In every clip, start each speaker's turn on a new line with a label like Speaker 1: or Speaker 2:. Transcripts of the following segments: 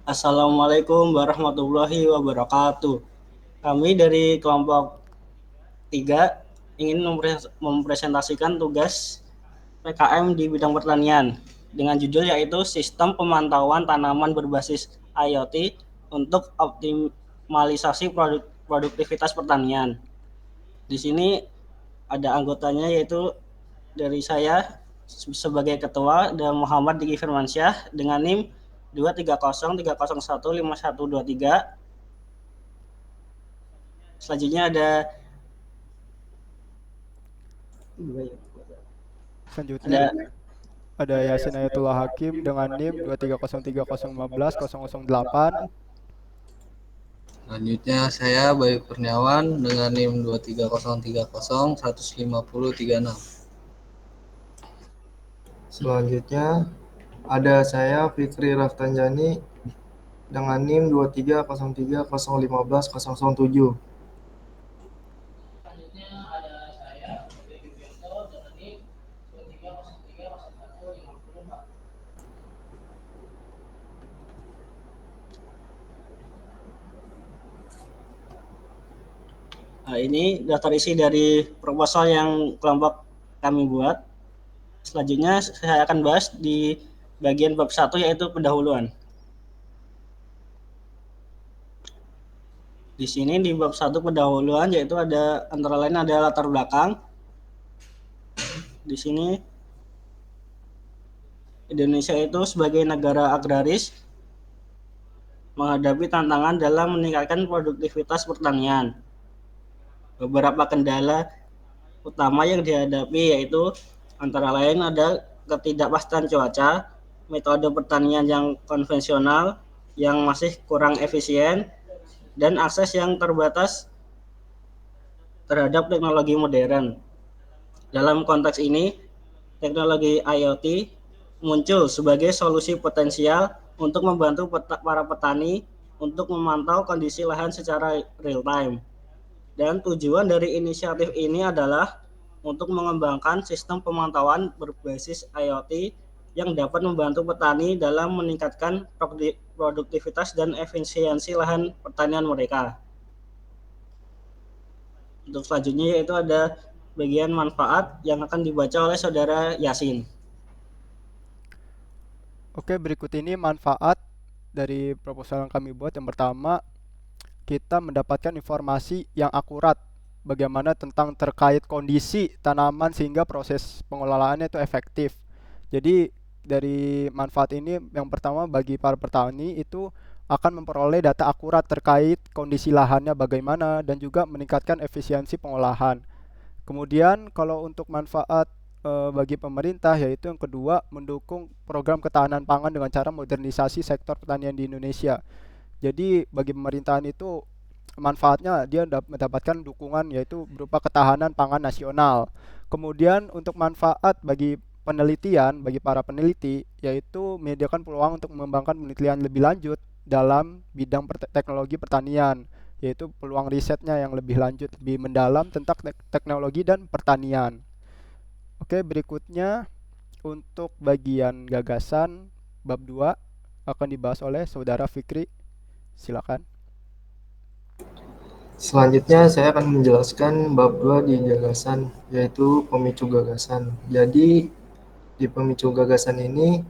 Speaker 1: Assalamualaikum warahmatullahi wabarakatuh. Kami dari kelompok 3 ingin mempresentasikan tugas PKM di bidang pertanian dengan judul yaitu Sistem Pemantauan Tanaman Berbasis IoT untuk Optimalisasi Produktivitas Pertanian. Di sini ada anggotanya yaitu dari saya sebagai ketua dan Muhammad Diki Firmansyah dengan NIM 230301512 Selanjutnya ada
Speaker 2: Selanjutnya ada Yasin Ayatullah Hakim dengan NIM 23030150008.
Speaker 3: Selanjutnya saya Bayu Kurniawan dengan NIM 2303015015036.
Speaker 4: Selanjutnya ada saya Fikri Raftanjani dengan NIM 23030150007.
Speaker 1: Nah, ini daftar isi dari proposal yang kelompok kami buat. Selanjutnya saya akan bahas di bagian bab 1 yaitu pendahuluan. Di sini di bab 1 pendahuluan yaitu ada antara lain ada latar belakang. Di sini Indonesia itu sebagai negara agraris menghadapi tantangan dalam meningkatkan produktivitas pertanian. Beberapa kendala utama yang dihadapi yaitu antara lain ada ketidakpastian cuaca, metode pertanian yang konvensional yang masih kurang efisien, dan akses yang terbatas terhadap teknologi modern. Dalam konteks ini, teknologi IoT muncul sebagai solusi potensial untuk membantu para petani untuk memantau kondisi lahan secara real time. Dan tujuan dari inisiatif ini adalah untuk mengembangkan sistem pemantauan berbasis IoT yang dapat membantu petani dalam meningkatkan produktivitas dan efisiensi lahan pertanian mereka. Untuk selanjutnya yaitu ada bagian manfaat yang akan dibaca oleh saudara Yasin.
Speaker 2: Oke, berikut ini manfaat dari proposal yang kami buat. Yang pertama, kita mendapatkan informasi yang akurat bagaimana tentang terkait kondisi tanaman sehingga proses pengelolaannya itu efektif. Jadi dari manfaat ini yang pertama bagi para petani itu akan memperoleh data akurat terkait kondisi lahannya bagaimana dan juga meningkatkan efisiensi pengolahan. Kemudian kalau untuk manfaat bagi pemerintah yaitu yang kedua mendukung program ketahanan pangan dengan cara modernisasi sektor pertanian di Indonesia. Jadi bagi pemerintahan itu manfaatnya dia mendapatkan dukungan yaitu berupa ketahanan pangan nasional. Kemudian untuk manfaat bagi penelitian, bagi para peneliti yaitu menyediakan peluang untuk mengembangkan penelitian lebih lanjut dalam bidang teknologi pertanian, yaitu peluang risetnya yang lebih lanjut, lebih mendalam tentang teknologi dan pertanian. Oke, berikutnya untuk bagian gagasan bab 2 akan dibahas oleh saudara Fikri. Silakan.
Speaker 4: Selanjutnya saya akan menjelaskan bab 2 di gagasan yaitu pemicu gagasan. Jadi di pemicu gagasan ini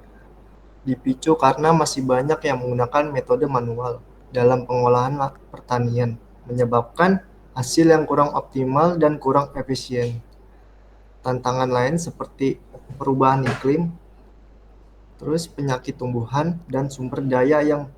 Speaker 4: dipicu karena masih banyak yang menggunakan metode manual dalam pengolahan pertanian, menyebabkan hasil yang kurang optimal dan kurang efisien. Tantangan lain seperti perubahan iklim, terus penyakit tumbuhan, dan sumber daya yang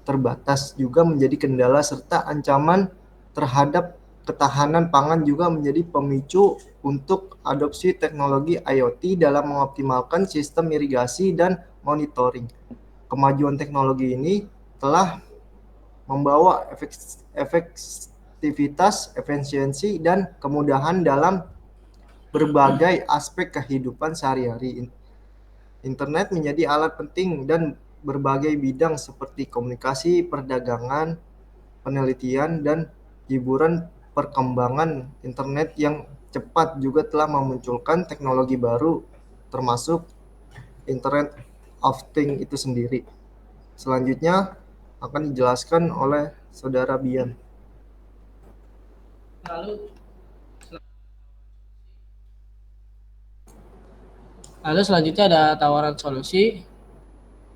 Speaker 4: terbatas juga menjadi kendala serta ancaman terhadap ketahanan pangan juga menjadi pemicu untuk adopsi teknologi IoT dalam mengoptimalkan sistem irigasi dan monitoring. Kemajuan teknologi ini telah membawa efektivitas, efisiensi, dan kemudahan dalam berbagai aspek kehidupan sehari-hari. Internet menjadi alat penting dan berbagai bidang seperti komunikasi, perdagangan, penelitian, dan hiburan. Perkembangan internet yang cepat juga telah memunculkan teknologi baru termasuk internet of Things itu sendiri. Selanjutnya akan dijelaskan oleh Saudara Bian.
Speaker 5: Lalu selanjutnya ada tawaran solusi.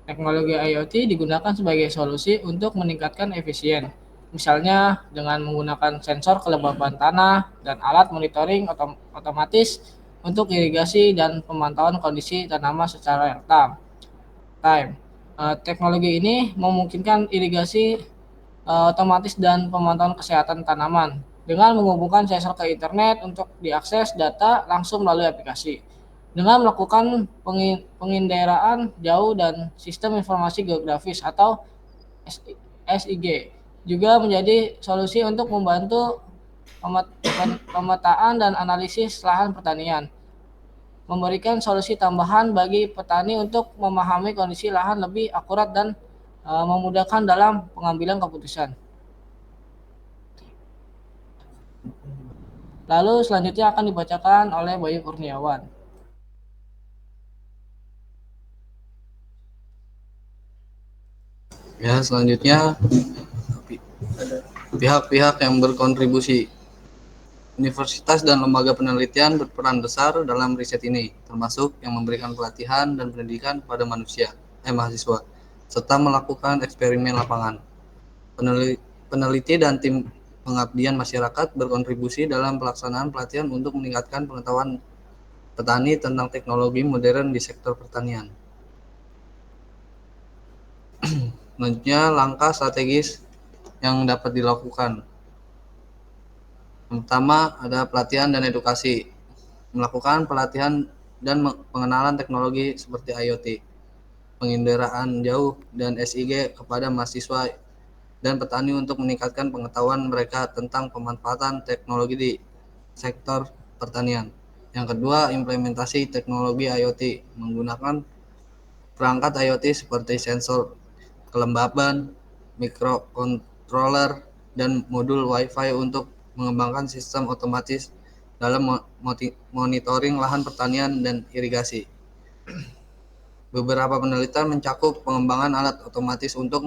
Speaker 5: Teknologi IoT digunakan sebagai solusi untuk meningkatkan efisien, misalnya dengan menggunakan sensor kelembapan tanah dan alat monitoring otomatis untuk irigasi dan pemantauan kondisi tanaman secara real time. Teknologi ini memungkinkan irigasi otomatis dan pemantauan kesehatan tanaman dengan menghubungkan sensor ke internet untuk diakses data langsung melalui aplikasi. Dengan melakukan penginderaan jauh dan sistem informasi geografis atau SIG juga menjadi solusi untuk membantu pemetaan dan analisis lahan pertanian, memberikan solusi tambahan bagi petani untuk memahami kondisi lahan lebih akurat dan memudahkan dalam pengambilan keputusan. Lalu selanjutnya akan dibacakan oleh Bayu Kurniawan.
Speaker 3: Ya, selanjutnya pihak-pihak yang berkontribusi. Universitas dan lembaga penelitian berperan besar dalam riset ini, termasuk yang memberikan pelatihan dan pendidikan kepada mahasiswa, serta melakukan eksperimen lapangan. Peneliti dan tim pengabdian masyarakat berkontribusi dalam pelaksanaan pelatihan untuk meningkatkan pengetahuan petani tentang teknologi modern di sektor pertanian. Selanjutnya, langkah strategis yang dapat dilakukan. Yang pertama, ada pelatihan dan edukasi. Melakukan pelatihan dan pengenalan teknologi seperti IoT, penginderaan jauh, dan SIG kepada mahasiswa dan petani untuk meningkatkan pengetahuan mereka tentang pemanfaatan teknologi di sektor pertanian. Yang kedua, implementasi teknologi IoT menggunakan perangkat IoT seperti sensor kelembaban, mikrokontroler, dan modul Wi-Fi untuk mengembangkan sistem otomatis dalam monitoring lahan pertanian dan irigasi. Beberapa penelitian mencakup pengembangan alat otomatis untuk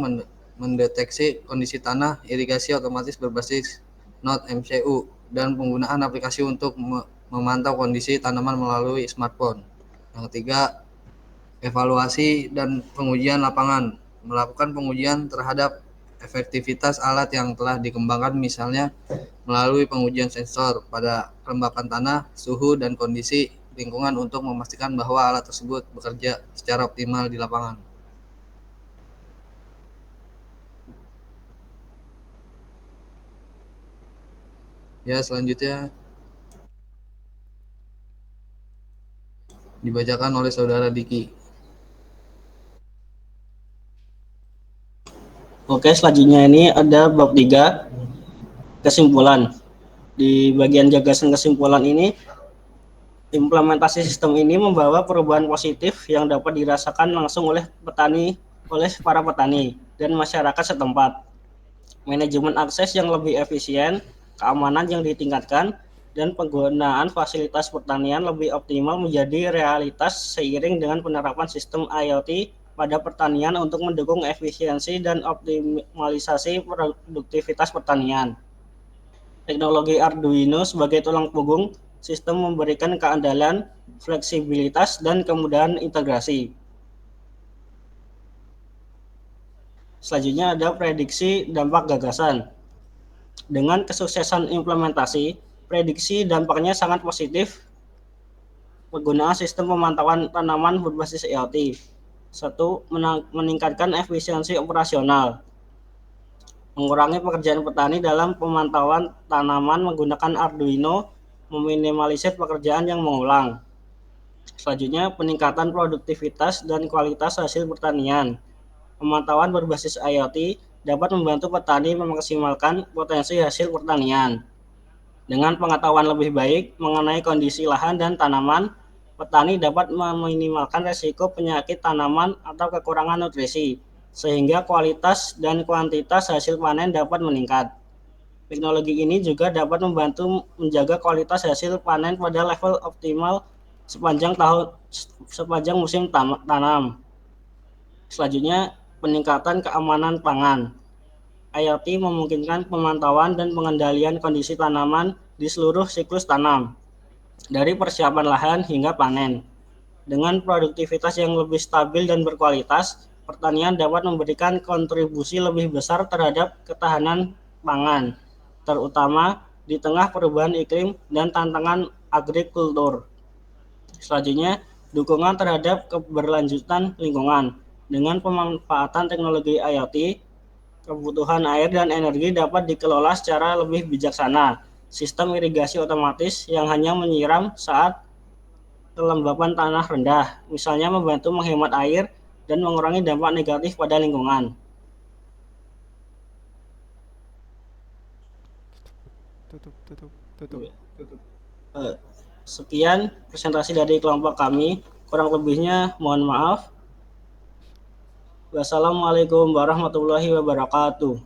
Speaker 3: mendeteksi kondisi tanah, irigasi otomatis berbasis Node MCU, dan penggunaan aplikasi untuk memantau kondisi tanaman melalui smartphone. Yang ketiga, evaluasi dan pengujian lapangan. Melakukan pengujian terhadap efektivitas alat yang telah dikembangkan, misalnya melalui pengujian sensor pada kelembapan tanah, suhu, dan kondisi lingkungan untuk memastikan bahwa alat tersebut bekerja secara optimal di lapangan. Ya, selanjutnya dibacakan oleh Saudara Diki.
Speaker 1: Oke, selanjutnya ini ada bab 3, kesimpulan. Di bagian gagasan kesimpulan ini, implementasi sistem ini membawa perubahan positif yang dapat dirasakan langsung oleh para petani dan masyarakat setempat. Manajemen akses yang lebih efisien, keamanan yang ditingkatkan, dan penggunaan fasilitas pertanian lebih optimal menjadi realitas seiring dengan penerapan sistem IoT pada pertanian untuk mendukung efisiensi dan optimalisasi produktivitas pertanian. Teknologi Arduino sebagai tulang punggung sistem memberikan keandalan, fleksibilitas, dan kemudahan integrasi. Selanjutnya ada prediksi dampak gagasan. Dengan kesuksesan implementasi, prediksi dampaknya sangat positif. Penggunaan sistem pemantauan tanaman berbasis IoT. 1. Meningkatkan efisiensi operasional. Mengurangi pekerjaan petani dalam pemantauan tanaman menggunakan Arduino, meminimalisir pekerjaan yang mengulang. Selanjutnya, peningkatan produktivitas dan kualitas hasil pertanian. Pemantauan berbasis IoT dapat membantu petani memaksimalkan potensi hasil pertanian. Dengan pengetahuan lebih baik mengenai kondisi lahan dan tanaman, petani dapat meminimalkan risiko penyakit tanaman atau kekurangan nutrisi, sehingga kualitas dan kuantitas hasil panen dapat meningkat. Teknologi ini juga dapat membantu menjaga kualitas hasil panen pada level optimal sepanjang musim tanam. Selanjutnya, peningkatan keamanan pangan. IoT memungkinkan pemantauan dan pengendalian kondisi tanaman di seluruh siklus tanam, dari persiapan lahan hingga panen. Dengan produktivitas yang lebih stabil dan berkualitas, pertanian dapat memberikan kontribusi lebih besar terhadap ketahanan pangan, terutama di tengah perubahan iklim dan tantangan agrikultur. Selanjutnya, dukungan terhadap keberlanjutan lingkungan. Dengan pemanfaatan teknologi IoT, kebutuhan air dan energi dapat dikelola secara lebih bijaksana. Sistem irigasi otomatis yang hanya menyiram saat kelembapan tanah rendah, misalnya membantu menghemat air dan mengurangi dampak negatif pada lingkungan.
Speaker 2: Tutup.
Speaker 1: Sekian presentasi dari kelompok kami. Kurang lebihnya mohon maaf. Wassalamualaikum warahmatullahi wabarakatuh.